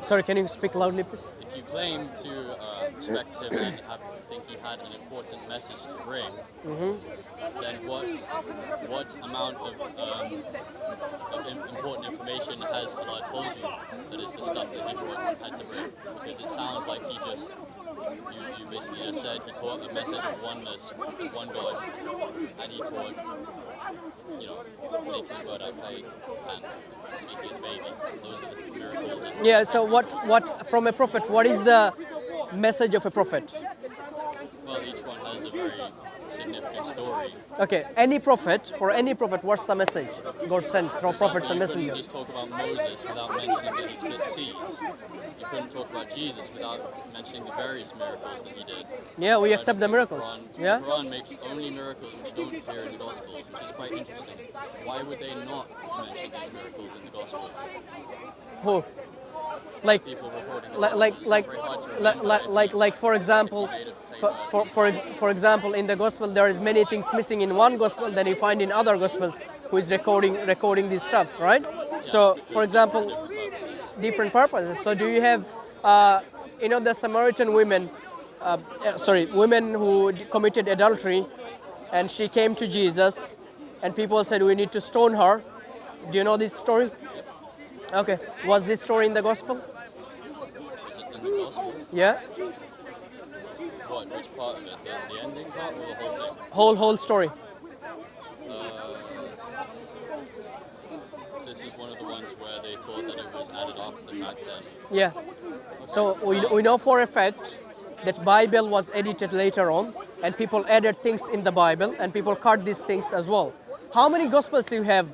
Sorry, can you speak loudly, please? If you claim to respect him and think he had an important message to bring, then what amount of important information has Allah told you that is the stuff that he had to bring? Because it sounds like he just, you basically just said he taught a message of oneness, of one God, and he taught, making God our play and speaking his baby. Those are the miracles. Yeah, so what from a prophet, what is the message of a prophet? Well, each one has a very significant story. Okay, for any prophet, what's the message God sent through prophets and You couldn't messengers? just talk about Moses without mentioning that he split seas. You couldn't talk about Jesus without mentioning the various miracles that he did. Yeah, we accept the miracles. Yeah? The Quran makes only miracles which don't appear in the Gospels, which is quite interesting. Why would they not mention these miracles in the Gospels? Who? Like, People reporting the Gospels. It's not very hard to remember like for example, for example, in the gospel there is many things missing in one gospel than you find in other gospels who is recording these stuffs, right? So, for example, different purposes. So, do you have, the Samaritan women, women who committed adultery, and she came to Jesus, and people said we need to stone her. Do you know this story? Okay. Was this story in the gospel? Is it in the Gospel? Yeah. What? Which part of it? The ending part or the whole thing? Whole story. This is one of the ones where they thought that it was added after back then. Yeah. So we know for a fact that Bible was edited later on, and people added things in the Bible, and people cut these things as well. How many gospels do you have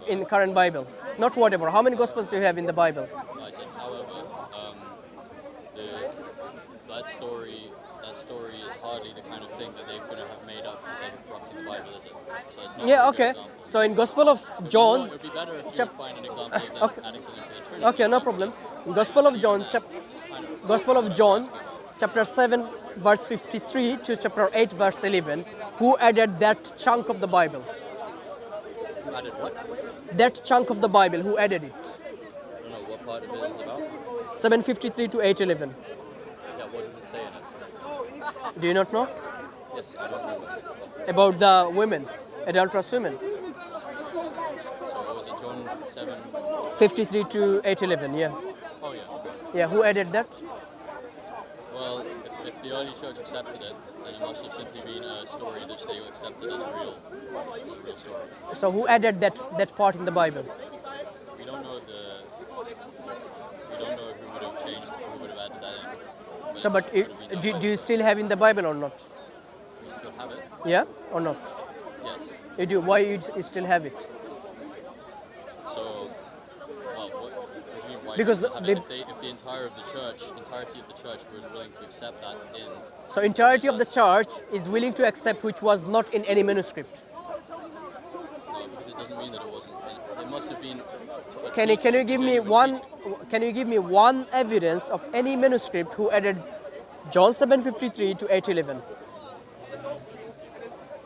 in current Bible? Not whatever. How many gospels do you have in the Bible? I said, however, that story is hardly the kind of thing that they could have made up for the sake of corrupting the Bible, is it? So it's not Yeah. a good Okay. example. So in Gospel of John. It would be better if you would find an example of them Okay. adding something to the Trinity. Okay, no problem. Gospel of John, chapter 7, verse 53 to chapter 8, verse 11. Who added that chunk of the Bible? Who added what? That chunk of the Bible, who added it? I don't know what part of it is about. 753 to 811. Yeah, what does it say in it? Do you not know? Yes, I don't remember. About the women, adulterous women. So what was it, John 7? 53 to 811, yeah. Oh yeah, okay. Yeah, who added that? Well, if the early church accepted it, then it must have simply been a story which they accepted as a real story. So who added that part in the Bible? We don't know who would have changed, who would have added that in. So, but it would have been do you still have in the Bible or not? We still have it. Yeah, or not? Yes. You do. Why you still have it? So, well, what do you mean? Why Because do you have it? If the entirety of the church was willing to accept that in. So entirety of the church is willing to accept which was not in any manuscript. No, because it doesn't mean that it wasn't. It must have been. Can you give me one? Can you give me one evidence of any manuscript who added John 7:53 to 8:11?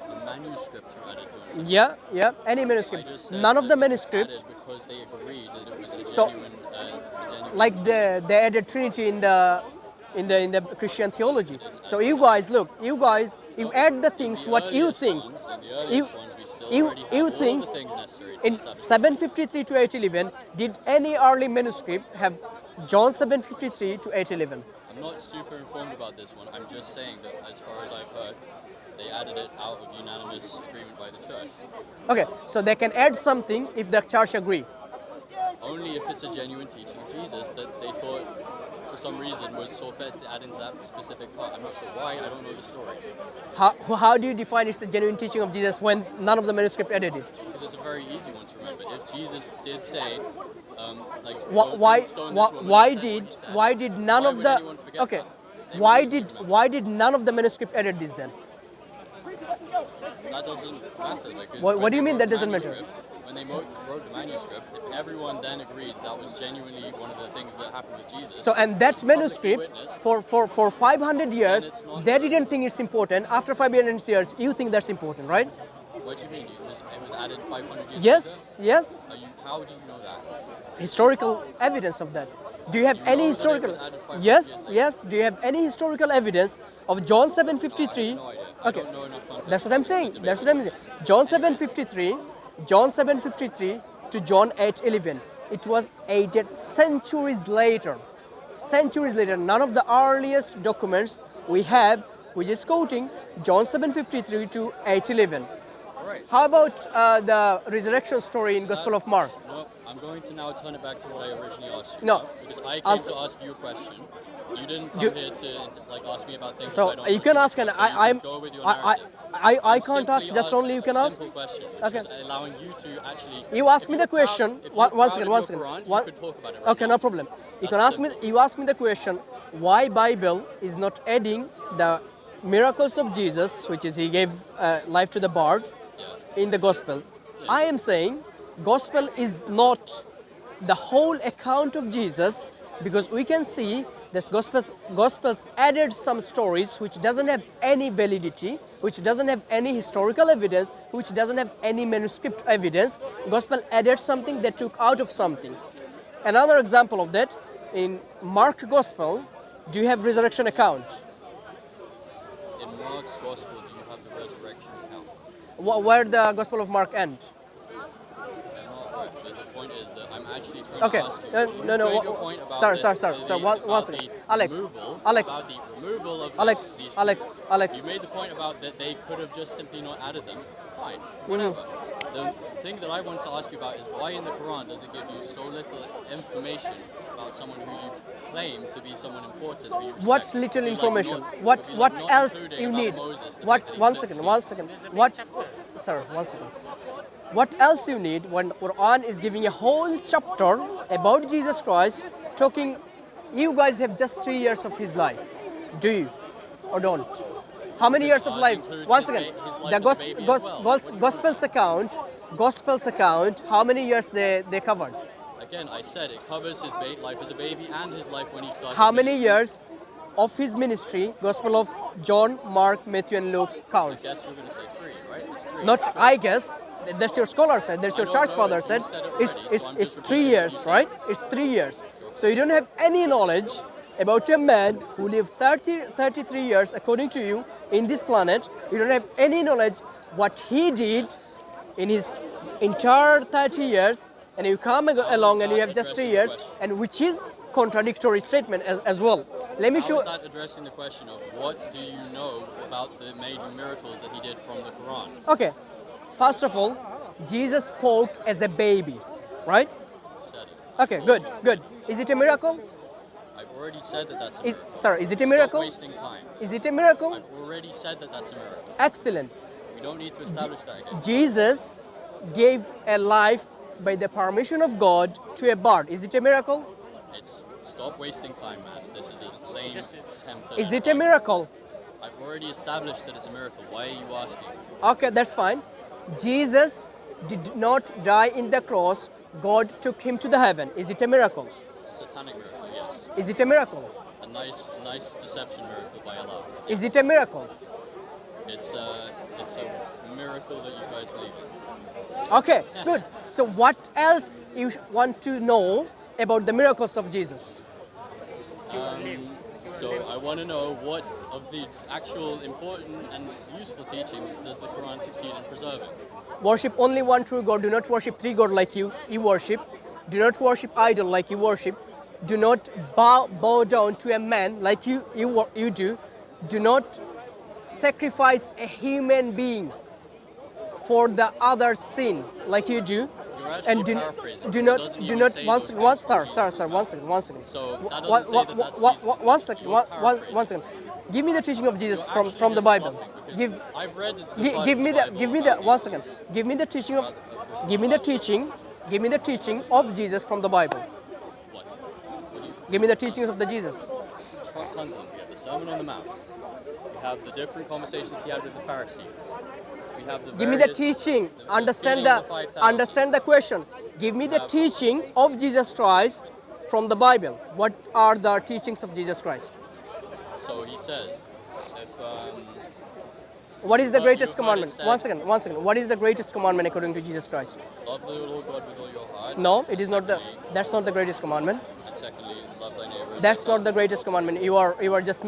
A manuscript who added John 7. Yeah, any I manuscript. just said None of the that it was manuscript. added because they agreed that it was a So, genuine. Like they added Trinity in the Christian theology. So you guys, look, you add the things what you think. You think in 753 to 811, did any early manuscript have John 753 to 811? I'm not super informed about this one. I'm just saying that as far as I've heard, they added it out of unanimous agreement by the church. Okay, so they can add something if the church agree. Only if it's a genuine teaching of Jesus that they thought, for some reason, was so fit to add into that specific part. I'm not sure why. I don't know the story. How do you define it's a genuine teaching of Jesus when none of the manuscript added it? Because it's a very easy one to remember. If Jesus did say, why did none of the why did none of the manuscript added this then? That doesn't matter. Because What do you mean that doesn't matter? When they wrote the manuscript, if everyone then agreed that was genuinely one of the things that happened with Jesus. So, and that manuscript, for 500 years, they didn't think it's important. After 500 years, you think that's important, right? What do you mean? It was added 500 years Yes, later? yes. How do you know that? Historical evidence of that. Do you have You any know that it historical? was added 500 Yes, years later. yes. Do you have any historical evidence of John 7:53? No idea. I Okay, don't know enough context. that's what I'm about the saying. debate That's what I'm saying. between this. John Anyways, 7:53, John 7:53 to John 8:11. It was added centuries later. Centuries later. None of the earliest documents we have, which is quoting John 7:53 to 8:11. Right. How about the resurrection story in Gospel of Mark? No, I'm going to now turn it back to what I originally asked you. No. about, because I came Answer- to ask you a question. You didn't come Do- here to like ask me about things. So I don't you can ask, understand. and So you I'm, can go with your I narrative. I I'm can't ask. simply Just only you can a ask. simple question, which Okay. is allowing you to actually. You ask if me you're the question. Proud, if you're One proud second. of One your second. Quran, One, you could talk about it right okay, now. no problem. You can That's ask me. simple. You ask me the question. Why Bible is not adding the miracles of Jesus, which is he gave life to the bird, in the gospel? I am saying, gospel is not the whole account of Jesus, because we can see this gospels added some stories which doesn't have any validity, which doesn't have any historical evidence, which doesn't have any manuscript evidence. Gospel added something, they took out of something. Another example of that, in Mark Gospel, do you have resurrection account? In Mark's gospel, do you have the resurrection account? Where the Gospel of Mark end? I'm not right, but the point is that I'm actually trying Okay. to ask you. No, you no, no. made your point about Sorry, this, sorry, sorry. the- So one about second. the Alex, removal- Alex. About the removal of Alex, these Alex, two. Alex. You made the point about that they could have just simply not added them. Fine, Mm-hmm. whatever. The thing that I want to ask you about is why in the Quran does it give you so little information about someone who you claim to be someone important? Who you respect? What's little You're like information? not- What you're like not else including you about need? Moses, the What? fact that he One split second. the One sea. second. What? Sir, one second. What else you need when Quran is giving a whole chapter about Jesus Christ, talking? You guys have just 3 years of his life. Do you or don't? How many years of Ours life? includes Once his again, ba- his life the as a baby as well. What do you Gospels account. How many years they covered? Again, I said it covers his life as a baby and his life when he started. How many ministry. years of his ministry? Gospel of John, Mark, Matthew, and Luke I counts. guess you're going to say 3, right? It's 3. Not I guess. That's your scholar said. That's your I don't church know, father you said. said it It's already, it's so I'm it's just 3 repeating what you years, said. right? It's 3 years. So you don't have any knowledge about a man who lived 33 years, according to you, in this planet. You don't have any knowledge what he did in his entire 30 years, and you come along and you have just 3 years, and which is contradictory statement as well. Let me How show. is that addressing the question of what do you know about the major miracles that he did from the Quran? Okay, first of all, Jesus spoke as a baby, right? Said it. Okay, good. Is it a miracle? I've already said that that's a Is, miracle. sorry, is it a Stop miracle? wasting time. Is it a miracle? I've already said that that's a miracle. Excellent. We don't need to establish that again. Jesus gave a life by the permission of God to a bird. Is it a miracle? It's stop wasting time, man. This is a lame attempt at Is it a miracle? I've already established that it's a miracle. Why are you asking? Okay, that's fine. Jesus did not die in the cross. God took him to the heaven. Is it a miracle? A satanic miracle, yes. Is it a miracle? A nice deception miracle by Allah. Is it a miracle? It's a miracle that you guys believe in. Okay, good. So what else you want to know about the miracles of Jesus? So I want to know what of the actual important and useful teachings does the Quran succeed in preserving? Worship only one true God. Do not worship three gods like you worship. Do not worship idol like you worship. Do not bow down to a man like you do. Do not sacrifice a human being for the other sin like you do. You're actually And paraphrasing. do It not doesn't do even not say one those second, one things from sir, Jesus' one second, one second. So that doesn't say that that's Jesus' One second, You're one second. Give me the teaching of Jesus You're from the actually Bible. just bluffing, because Give I've read the give me the Bible give me the about one these second. things. Give me the teaching of give me the teaching of Jesus from the Bible. What? Give me the teachings of the Jesus. Tons of them. We have the Sermon on the Mount. We have the different conversations he had with the Pharisees. We have the Give me the various- teaching. feeding of the 5,000. Understand the question. Give me the teaching of Jesus Christ from the Bible. What are the teachings of Jesus Christ? So he says, if What is the You've greatest heard it commandment? said- One second. What is the greatest commandment according to Jesus Christ? love the Lord God with all your heart, No, it is not the. That's not the greatest commandment. and And secondly, love thy neighbor. That's not the greatest commandment. You are just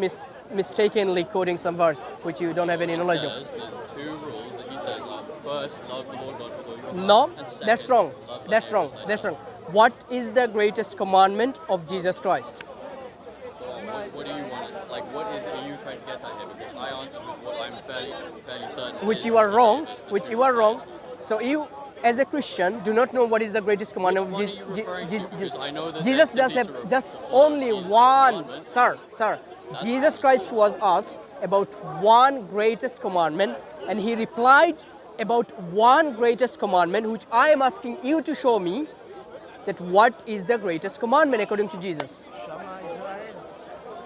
mistakenly quoting some verse which you don't have any knowledge of. Says the two rules that he says are first, love the Lord God with all your heart. No, And second, that's wrong. love thy That's neighbor wrong. as thyself. That's wrong. What is the greatest commandment of Jesus Christ? What do you want? Like, are you trying to get at here? Because I answered with what I'm fairly certain. Which is you are the wrong. same as the Which two you are wrong. commandments. So you, as a Christian, do not know what is the greatest commandment Which of one are you referring to? Because I know that Jesus there's does simply have just to follow only Jesus' one. commandments. Sir. Jesus Christ was asked about one greatest commandment, and he replied about one greatest commandment, which I am asking you to show me that what is the greatest commandment according to Jesus.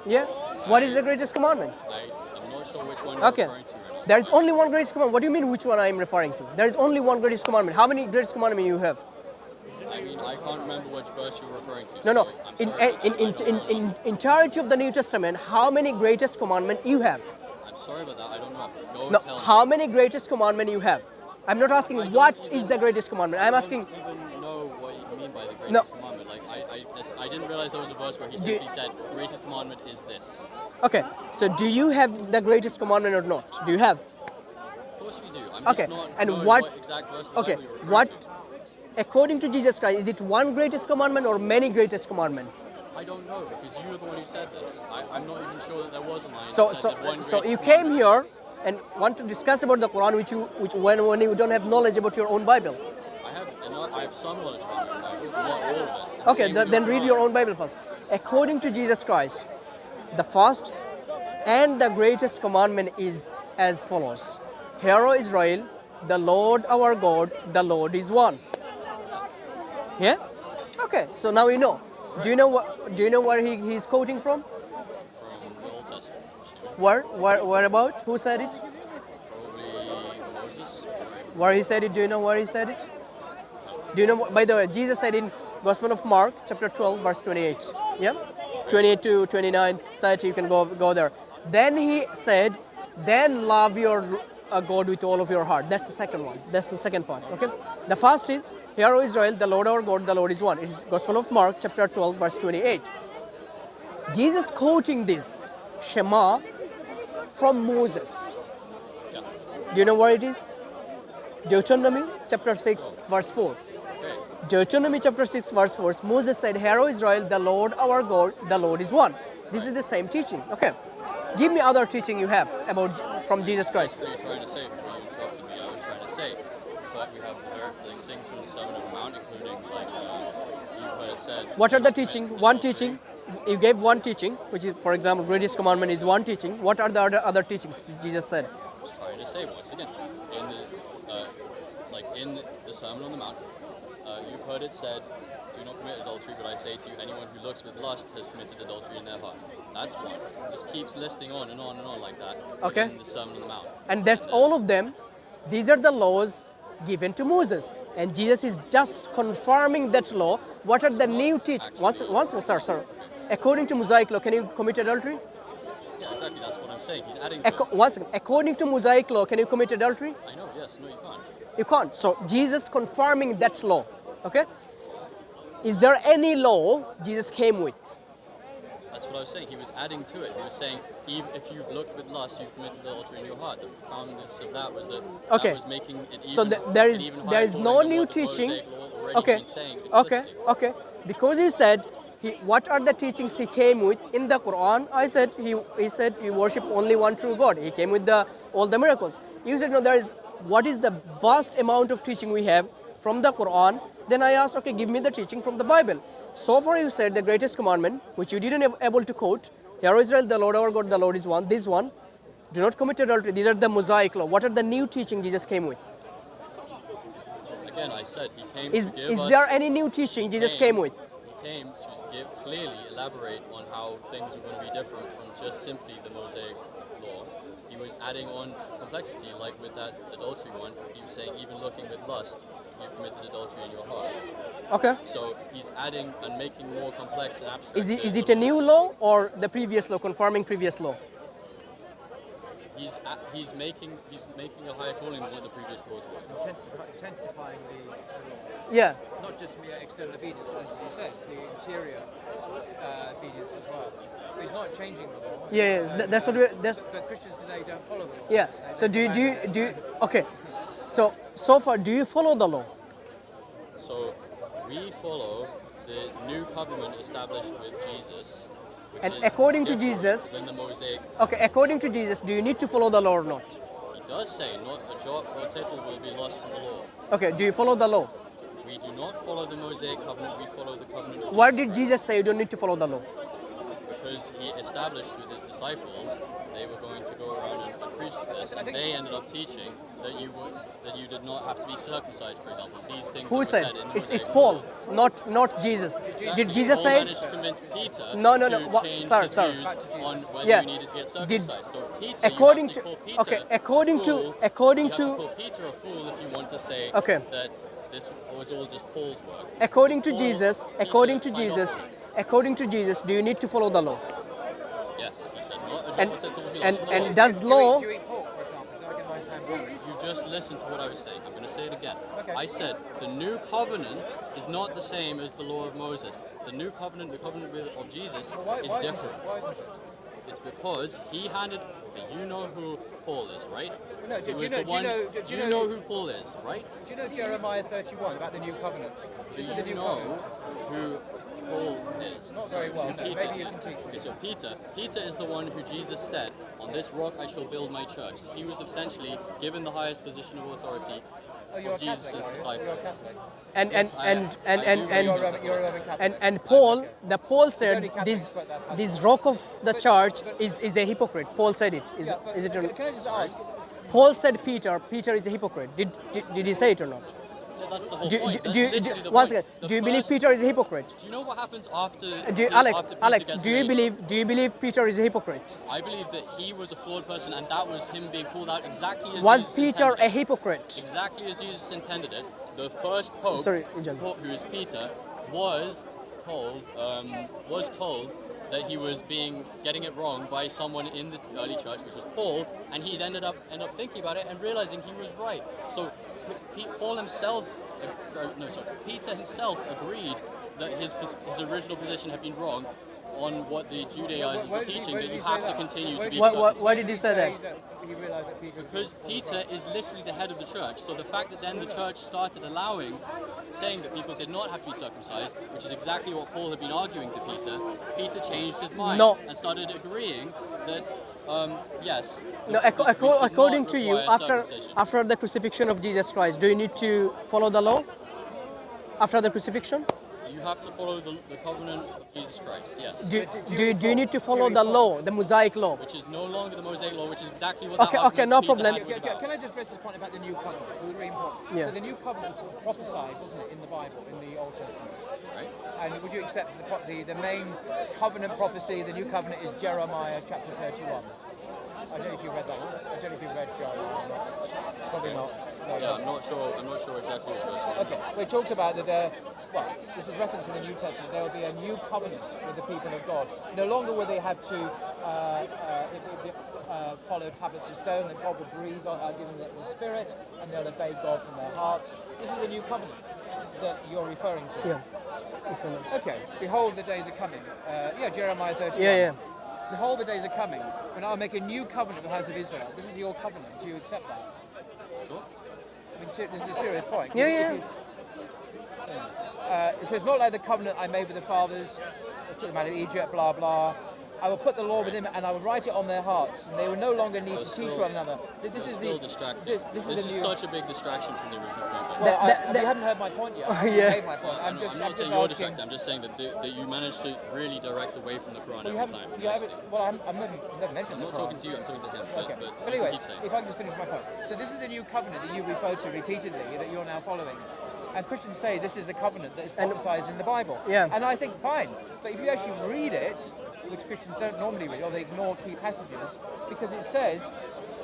Yeah? What is the greatest commandment? I'm not sure which one you're Okay. referring to right now. There is only one greatest commandment. What do you mean which one I am referring to? There is only one greatest commandment. How many greatest commandments you have? I mean, I can't remember which verse you're referring to. No. So I'm In, sorry, in, in, in, in entirety of the New Testament, how many greatest commandment you have? I'm sorry about that. I don't know. Go No. tell me. How many greatest commandment you have? I'm not asking what is the greatest commandment. I'm asking. I don't even know what you mean by the greatest No. commandment. Like, I didn't realize there was a verse where he simply said, greatest commandment is this. Okay. So do you have the greatest commandment or not? Do you have? Of course we do. I'm Okay. just not And knowing what? what exact verse of the Okay. Bible you're referring What? to. According to Jesus Christ, is it one greatest commandment or many greatest commandment? I don't know because you were the one who said this. I'm not even sure that there was a line So, that said that one so you greatest came commandment here and want to discuss about the Quran, which when you don't have knowledge about your own Bible. I have some knowledge about the Bible, not all of it. And Okay, same with then read Quran. your own Bible first. According to Jesus Christ, the first and the greatest commandment is as follows: Hear, O Israel, the Lord our God, the Lord is one. Yeah. Okay. So now you know. Do you know what? Do you know where he's quoting from? From the Old Testament. Where about? Who said it? Probably Moses. Where he said it? Do you know where he said it? Do you know? By the way, Jesus said in Gospel of Mark, chapter 12, verse 28. Yeah, 28 to 29, 30. You can go there. Then he said, "Then love your God with all of your heart." That's the second one. That's the second part. Okay. The first is, "Hear, O Israel, the Lord our God, the Lord is one." It is Gospel of Mark, chapter 12, verse 28. Jesus quoting this Shema from Moses. Yeah. Do you know where it is? Deuteronomy chapter 6, verse 4. Okay. Deuteronomy chapter 6, verse 4. Moses said, "Hear, O Israel, the Lord our God, the Lord is one." This is the same teaching. Okay. Give me other teaching you have about from Jesus Christ. What you're trying to say before you interrupted me, I was trying to say, but we have like things from the Sermon on the Mount, including like you heard it said. What are the do not commit teaching? One adultery. teaching. You gave one teaching, which is, for example, greatest commandment is one teaching. What are the other teachings Jesus said? I was trying to say once again, in the Sermon on the Mount, you've heard it said, "Do not commit adultery." But I say to you, anyone who looks with lust has committed adultery in their heart. That's one. It just keeps listing on and on and on like that. Okay. In the Sermon on the Mount. And that's all of them. These are the laws given to Moses. And Jesus is just confirming that law. What are the new teachings? Sir. According to Mosaic law, can you commit adultery? Yeah, exactly. That's what I'm saying. He's adding. To it. Once again, according to Mosaic law, can you commit adultery? I know. Yes. No, you can't. You can't. So Jesus confirming that law. Okay? Is there any law Jesus came with? That's what I was saying. He was adding to it. He was saying, even if you've looked with lust, you've committed adultery in your heart. The profoundness of that was that Okay. that was making it even. So there is no new teaching. Okay. Okay. Okay. Because he said, what are the teachings he came with in the Quran? I said he said you worship only one true God. He came with all the miracles. You said no. What is the vast amount of teaching we have from the Quran? Then I asked, okay, give me the teaching from the Bible. So far you said the greatest commandment, which you didn't able to quote. Hear, O Israel, the Lord our God, the Lord is one. This one, do not commit adultery. These are the Mosaic law. What are the new teaching Jesus came with? Again, I said he came. Is to give is us, there any new teaching Jesus came with? He came to clearly elaborate on how things were going to be different from just simply the Mosaic law. He was adding on complexity, like with that adultery one. He was saying even looking with lust, you committed adultery in your heart. Okay. So he's adding and making more complex and abstract. Is it a new law or the previous law, confirming previous law? he's making a higher calling than what the previous laws were. Intensifying the law. Yeah. Not just mere external obedience, as he says, the interior obedience as well. But he's not changing the law. Yeah. That's what But Christians today don't follow the law. Yeah. So do you okay? So far, do you follow the law? So we follow the new covenant established with Jesus, which And is according to different Jesus- than the Mosaic. Okay. According to Jesus, do you need to follow the law or not? He does say, not a jot or tittle will be lost from the law. Okay. Do you follow the law? We do not follow the Mosaic covenant, we follow the covenant of Why Jesus did Jesus say you don't need to follow the law? because he established with his disciples they were going to go around and preach this, and they ended up teaching that you did not have to be circumcised, for example. These things Who that were said? said in the It's Mosaic Paul, laws. not Jesus. Exactly. Did Jesus Paul say managed it? to convince Peter No. to change Sir. his views on whether Yeah. you needed to get Did- circumcised. So Peter, according you have to to- call Peter okay, according a to- fool. according you have to- to call Peter a fool if you want to say Okay. that this was all just Paul's work. According to Paul- Jesus, Peter according to signed off Jesus, on it. according to Jesus, do you need to follow the law? Yes, he said not a jot And or tittle will be and lost from the law. and does law? Do you eat pork, for example? Do you like a nice ham sandwich? You just listen to what I was saying. I'm going to say it again. Okay. I said the new covenant is not the same as the law of Moses. The new covenant, the covenant of Jesus, Why is isn't different. it? Why isn't it? It's because he handed. Okay, you know who Paul is, right? No, do Who you is know- the do you one- know- do you you know- know who Paul is, right? Do you know Jeremiah 31 about the new covenant? Do This you is the new know covenant. who Paul is? Not very well, who no. Peter Maybe you is. can teach me. Okay, so Peter is the one who Jesus said, "On this rock I shall build my church." He was essentially given the highest position of authority Oh, you're a of Jesus' Catholic, are you? disciples. You're a Catholic. And Yes, I am. I do believe You're a in Roman, you're a Roman Catholic. and Paul, Paul only said Catholics put that this rock of the church but- is a hypocrite. Paul said it. Is, Yeah, but is it or, can I just ask? Paul said Peter is a hypocrite. Did he say it or not? Yeah, that's the whole Do, point. That's do, literally the once point. again, The do you believe first- Peter is a hypocrite? Do you know what happens after? Alex, after Peter Alex, gets do you made? believe Peter is a hypocrite? I believe that he was a flawed person, and that was him being pulled out exactly as Was Jesus Peter intended a it. hypocrite? Exactly as Jesus intended it. The first pope, Sorry, John. who is Peter, was told that he was getting it wrong by someone in the early church, which was Paul, and he ended up thinking about it and realizing he was right. So Peter himself agreed that his original position had been wrong on what the Judaizers were teaching, that you have to continue to be circumcised. Why did he say that? He realized that Peter Because Peter is literally the head of the church. So the fact that then the church started saying that people did not have to be circumcised, which is exactly what Paul had been arguing to Peter changed his mind No. and started agreeing that, yes. No, we should not according to you, require circumcision. after the crucifixion of Jesus Christ, do you need to follow the law? After the crucifixion? You have to follow the covenant of Jesus Christ, yes. Do you need to follow the law, the Mosaic law? Which is no longer the Mosaic law, which is exactly what Okay, that argument no Peter problem. had was about. Can I just address this point about the new covenant? It was really important. Yeah. So the new covenant was prophesied, wasn't it, in the Bible, in the Old Testament? Right? And would you accept the main covenant prophecy, the new covenant, is Jeremiah chapter 31? I don't know if you read that. I don't know if you read Jeremiah or not. Probably not. No, Yeah, I'm not sure exactly what it is. Okay, well, it talks about that this is referenced in the New Testament, there will be a new covenant with the people of God. No longer will they have to follow tablets of stone, that God will breathe on, give them the Spirit, and they'll obey God from their hearts. This is the new covenant that you're referring to. Yeah. if you know. Okay, behold, the days are coming. Jeremiah 31. Yeah. Behold, the days are coming when I'll make a new covenant with the house of Israel. This is your covenant. Do you accept that? Sure. I mean, this is a serious point. Yeah. It says, not like the covenant I made with the fathers, I took them out of Egypt, blah, blah. I will put the law within them and I will write it on their hearts, and they will no longer need to teach one another. This is Still distracting. This is is the new. such a big distraction from the original point. Well, you haven't heard my point yet. I haven't Yeah. made my point. I'm just not saying you're asking. distracted. I'm just saying that you managed to really direct away from the Quran Well, every time. I've never mentioned I'm the not Quran. talking to you. I'm talking to him. Okay. But But anyway, keep saying. if I can just finish my point. So this is the new covenant that you refer to repeatedly, that you're now following. And Christians say this is the covenant that is prophesied in the Bible. Yeah. And I think, fine. But if you actually read it, which Christians don't normally read, or they ignore key passages, because it says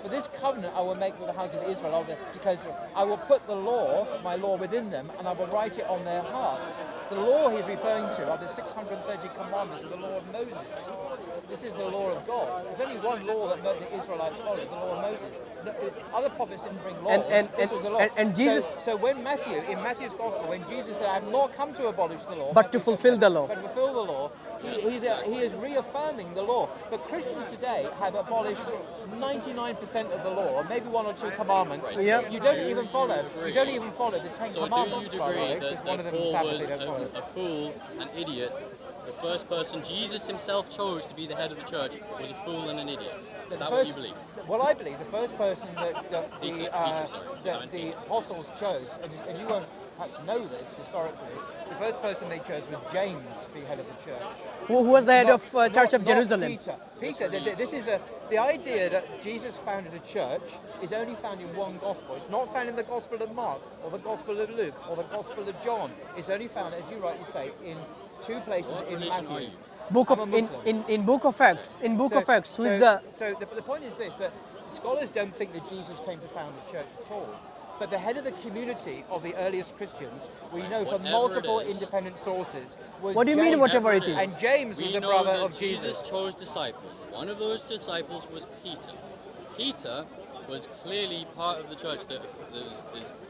But this covenant I will make with the house of Israel, because I will put the law, my law, within them, and I will write it on their hearts. The law he's referring to are the 630 commandments of the law of Moses. This is the law of God. There's only one law that the Israelites followed, the law of Moses. Other prophets didn't bring laws. This was the law. And Jesus. So when in Matthew's gospel, when Jesus said, "I have not come to abolish the law, But to fulfill the law." But to fulfill the law, he is reaffirming the law. But Christians today have abolished 99% of the law, maybe one or two commandments. Yeah. You don't even follow. You don't even follow the 10 So commandments, do you by the way, agree because that one of them Paul Sabbath was they don't follow. a fool, an idiot? The first person Jesus himself chose to be the head of the church was a fool and an idiot. Is that what you believe? Well, I believe the first person that Peter, the apostles chose, and you won't perhaps know this historically, the first person they chose was James, the head of the church. Who was the head of Church of Not Jerusalem? Peter. This is the idea that Jesus founded a church is only found in one gospel. It's not found in the Gospel of Mark or the Gospel of Luke or the Gospel of John. It's only found, as you rightly say, in two places in religion are Matthew. you? Book I'm of a Muslim. in Book of Acts. In Book of Acts, who is the? So the point is this: that scholars don't think that Jesus came to found the church at all. But the head of the community of the earliest Christians, we know from Whatever multiple it is. independent sources, was What do you mean, James. whatever it is? And James was We the know brother that of Jesus. Jesus chose disciples. One of those disciples was Peter. Peter was clearly part of the church that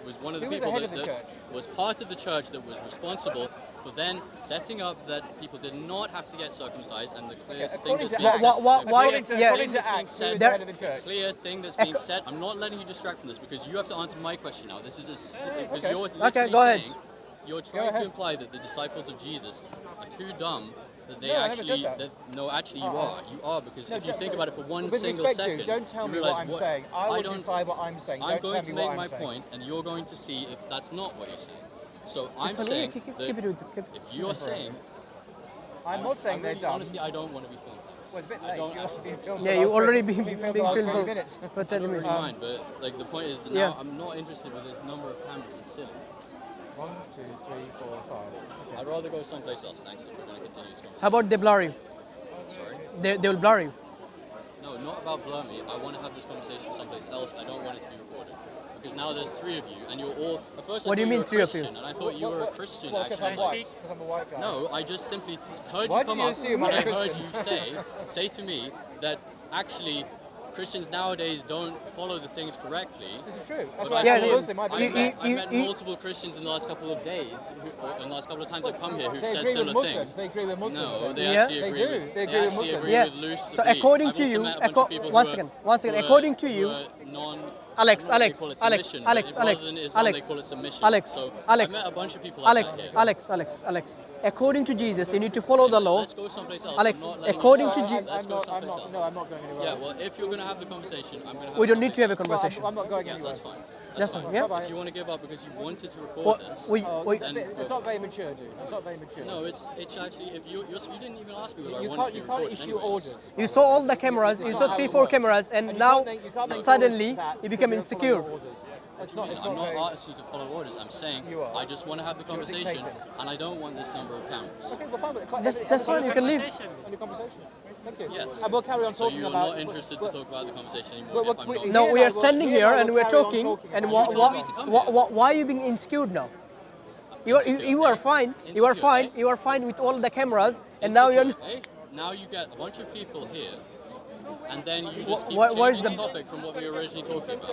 was one of the Who was people the head of the that church? was part of the church that was responsible for then setting up that people did not have to get circumcised, and the clearest thing According that's to being Acts, said, Why- according to, yeah. according to Things being Acts, who said was the head of the church? clear thing that's being said. I'm not letting you distract from this because you have to answer my question now. This is because Okay. you're Okay, literally go ahead. saying, you're trying ahead. to imply that the disciples of Jesus are too dumb that they No, I never actually said that. no, actually you are. You are, because No, if you think about it for one with single respect second, to, don't tell you me realize what I'm saying. I will don't- decide what I'm saying. I'm Don't going tell to me make what I'm my saying. point, and you're going to see if that's not what you're saying. So I'm Just saying keep that it with you. if you're saying, I'm not saying they're dumb. honestly, I don't want to be filmed. Well, it's a bit I late. don't You've actually- been filmed Yeah, for the you last already 20 been for the being last filmed 20 for minutes. for 30 minutes. Fine, but like the point is that Yeah. now I'm not interested with this number of cameras. It's silly. 1, 2, 3, 4, 5. I'd rather go someplace else. Thanks. If we're going to continue this How conversation. about they blur you? Sorry. They will blur you. No, not about blur me. I want to have this conversation someplace else. I don't want it to be recorded. Because now there's three of you, and you're all. At first, I What do you thought mean were a three of you? Christian, and I thought you were a Christian. Well, because I'm actually. white. Because I'm a white guy. No, I just simply heard Why you did come you up assume and I'm a I heard Christian? you say to me that actually Christians nowadays don't follow the things correctly. This is true. That's But why Yeah, I'm a you- Muslim. I I believe met, that. I met multiple Christians in the last couple of days, or in the last couple of times I've come here, who've They said agree with similar Muslims. things. They agree with Muslims. No, then. they Yeah. actually They agree do. with. They agree with actually Muslims. agree Yeah. with loose So beliefs. according I've to also you, met a bunch of people once who again, are- once again, who are- according to who you, are non. Alex, I don't know if they Alex, call it Alex, submission, but Alex, rather Alex, than Islam, Alex, they call it submission. Alex, So Alex, I met a bunch of people like Alex, that here. Alex. According to Jesus, you need to follow the law. Let's go someplace else. Alex, I'm not letting you according No, to talk. Je- Let's go someplace else. No, I'm not going anywhere Yeah, else. well, if you're going to have the conversation, I'm going to have We it don't need to have a someplace else. conversation. I'm not going Yes, anywhere. that's fine. That's fine. Yeah. Bye-bye. If you want to give up because you wanted to record Well, this, we, Oh, we, it's not very mature, dude. It's not very mature. no, it's actually if you didn't even ask me whether You I wanted can't, to you be can't recorded issue anyways. orders. you saw all the cameras. You It's saw not how three, it four works. cameras, and you now can't make suddenly orders that you because become you're insecure. following orders. It's not I'm not very... asking you to follow orders. I'm saying You are. I just want to have the You're a conversation, dictator. and I don't want this number of cameras. Okay, well, fine. But That's fine. You can leave. Any conversation. Thank you. Yes. And we'll carry on So talking you're about... not interested to talk about the conversation anymore. well, if I'm we- not. No, He we and I are standing will- he here and I and will we're carry on talking. talking And about it. told me to come here. why are you being insecure now? You are fine. You are Insecure, fine. eh? You are fine with all the cameras, and now you're. Insecure, eh? Now you get a bunch of people here, and then you just keep Where's changing the- the topic from what we were originally talking about.